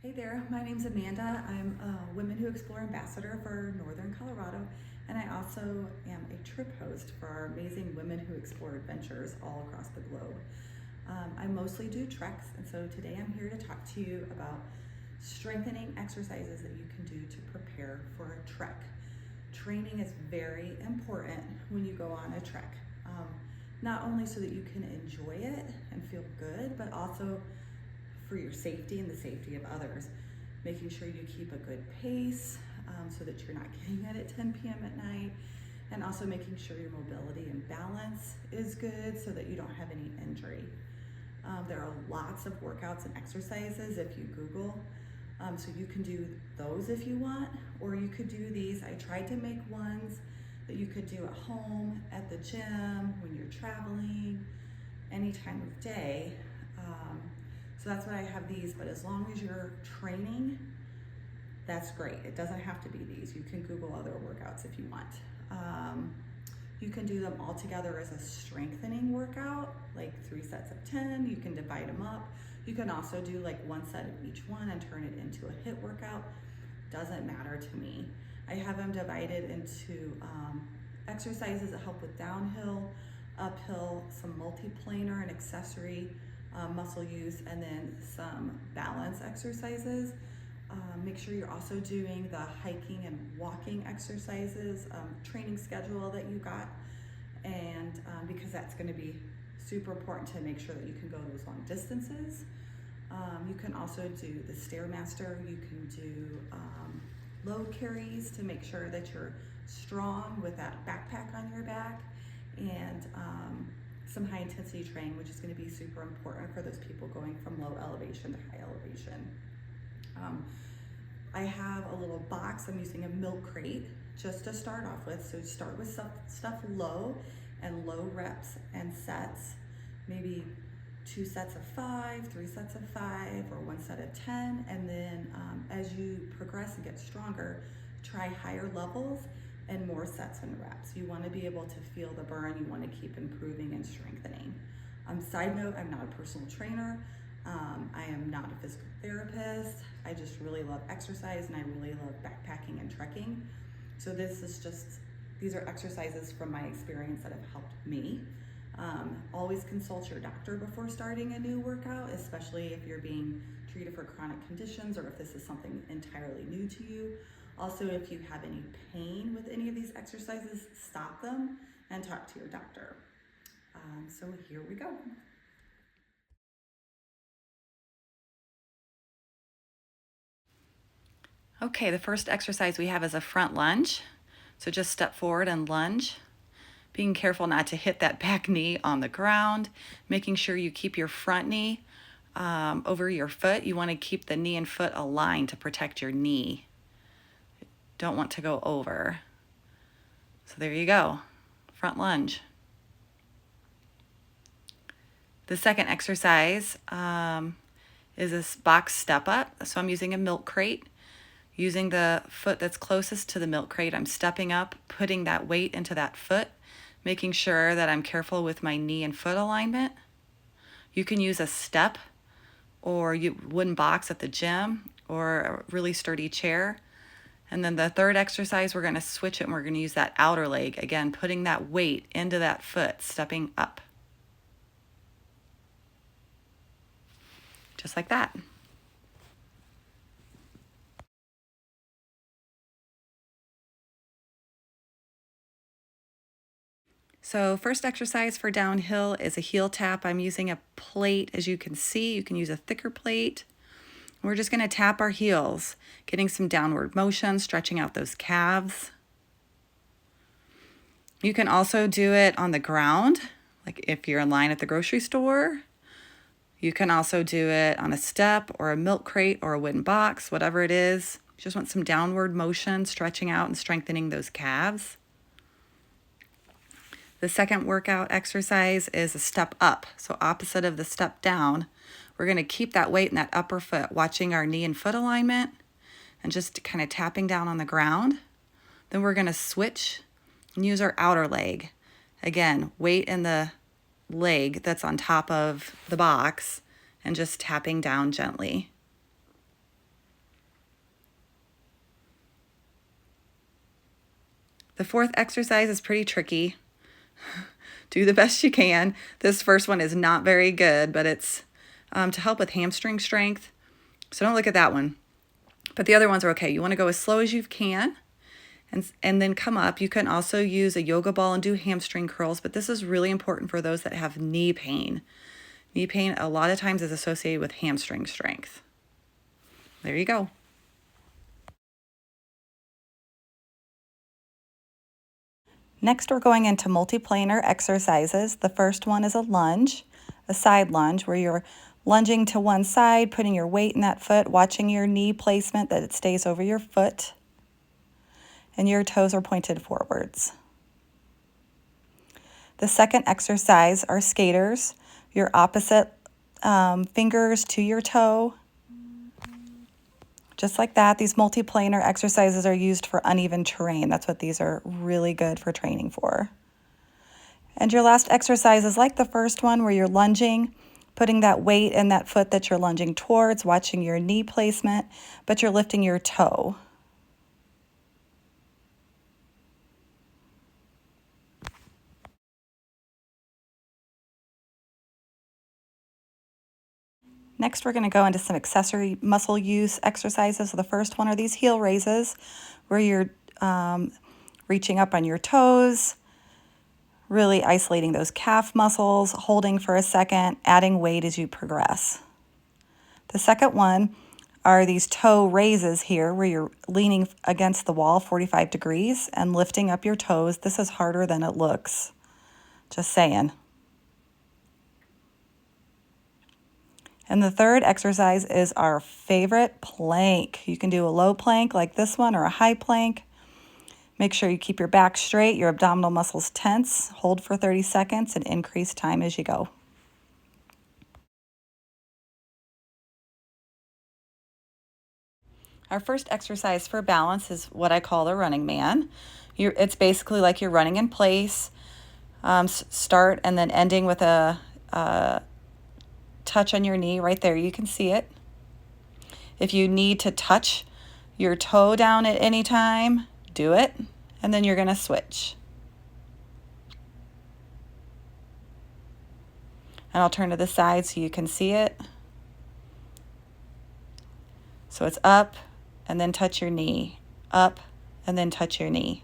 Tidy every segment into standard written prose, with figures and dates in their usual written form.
Hey there, my name's Amanda. I'm a Women Who Explore Ambassador for Northern Colorado, and I also am a trip host for our amazing Women Who Explore adventures all across the globe. I mostly do treks, and so today I'm here to talk to you about strengthening exercises that you can do to prepare for a trek. Training is very important when you go on a trek, not only so that you can enjoy it and feel good, but also for your safety and the safety of others. Making sure you keep a good pace so that you're not getting it at 10 p.m. at night, and also making sure your mobility and balance is good so that you don't have any injury. There are lots of workouts and exercises if you Google, so you can do those if you want, or you could do these. I tried to make ones that you could do at home, at the gym, when you're traveling, any time of day. So that's why I have these, but as long as you're training, that's great. It doesn't have to be these. You can Google other workouts if you want. You can do them all together as a strengthening workout, like 3 sets of 10. You can divide them up. You can also do like 1 set of each one and turn it into a HIIT workout. Doesn't matter to me. I have them divided into exercises that help with downhill, uphill, some multiplanar and accessory muscle use, and then some balance exercises. Make sure you're also doing the hiking and walking exercises training schedule that you got, and because that's going to be super important to make sure that you can go those long distances. You can also do the Stairmaster. You can do load carries to make sure that you're strong with that backpack on your back, and some high intensity training, which is going to be super important for those people going from low elevation to high elevation. I have a little box. I'm using a milk crate just to start off with. So start with stuff low and low reps and sets, maybe 2 sets of 5, 3 sets of 5, or 1 set of 10. And then as you progress and get stronger, try higher levels and more sets and reps. You want to be able to feel the burn. You want to keep improving and strengthening. Side note, I'm not a personal trainer. I am not a physical therapist. I just really love exercise, and I really love backpacking and trekking. So these are exercises from my experience that have helped me. Always consult your doctor before starting a new workout, especially if you're being treated for chronic conditions or if this is something entirely new to you. Also, if you have any pain with any of these exercises, stop them and talk to your doctor. So here we go. Okay, the first exercise we have is a front lunge. So just step forward and lunge, being careful not to hit that back knee on the ground, making sure you keep your front knee over your foot. You want to keep the knee and foot aligned to protect your knee. Don't want to go over. So there you go, front lunge. The second exercise is this box step up. So I'm using a milk crate. Using the foot that's closest to the milk crate, I'm stepping up, putting that weight into that foot, making sure that I'm careful with my knee and foot alignment. You can use a step or wooden box at the gym or a really sturdy chair. And then the third exercise, we're going to switch it, and we're going to use that outer leg. Again, putting that weight into that foot, stepping up. Just like that. So first exercise for downhill is a heel tap. I'm using a plate. As you can see, you can use a thicker plate. We're just going to tap our heels, getting some downward motion, stretching out those calves. You can also do it on the ground, like if you're in line at the grocery store. You can also do it on a step or a milk crate or a wooden box, whatever it is. You just want some downward motion, stretching out and strengthening those calves. The second workout exercise is a step up, so opposite of the step down. We're going to keep that weight in that upper foot, watching our knee and foot alignment, and just kind of tapping down on the ground. Then we're going to switch and use our outer leg. Again, weight in the leg that's on top of the box and just tapping down gently. The fourth exercise is pretty tricky. Do the best you can. This first one is not very good, but it's to help with hamstring strength. So don't look at that one. But the other ones are okay. You want to go as slow as you can and then come up. You can also use a yoga ball and do hamstring curls, but this is really important for those that have knee pain. Knee pain a lot of times is associated with hamstring strength. There you go. Next, we're going into multiplanar exercises. The first one is a lunge, a side lunge, where you're lunging to one side, putting your weight in that foot, watching your knee placement that it stays over your foot, and your toes are pointed forwards. The second exercise are skaters, your opposite fingers to your toe. Just like that, these multiplanar exercises are used for uneven terrain. That's what these are really good for training for. And your last exercise is like the first one where you're lunging, putting that weight in that foot that you're lunging towards, watching your knee placement, but you're lifting your toe. Next, we're going to go into some accessory muscle use exercises. So the first one are these heel raises, where you're reaching up on your toes, really isolating those calf muscles, holding for a second, adding weight as you progress. The second one are these toe raises here, where you're leaning against the wall 45 degrees and lifting up your toes. This is harder than it looks, just saying. And the third exercise is our favorite plank. You can do a low plank like this one or a high plank. Make sure you keep your back straight, your abdominal muscles tense, hold for 30 seconds, and increase time as you go. Our first exercise for balance is what I call the running man. It's basically like you're running in place, start and then ending with a touch on your knee right there. You can see it. If you need to touch your toe down at any time, do it, and then you're going to switch. And I'll turn to the side so you can see it. So it's up and then touch your knee, up and then touch your knee.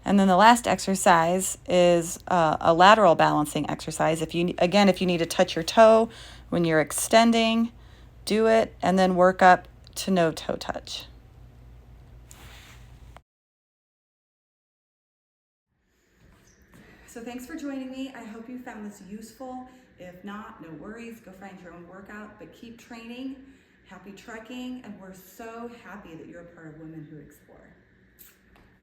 And then the last exercise is a lateral balancing exercise. If you need to touch your toe when you're extending, do it, and then work up to no toe touch. So thanks for joining me. I hope you found this useful. If not, no worries. Go find your own workout, but keep training. Happy trekking, and we're so happy that you're a part of Women Who Explore.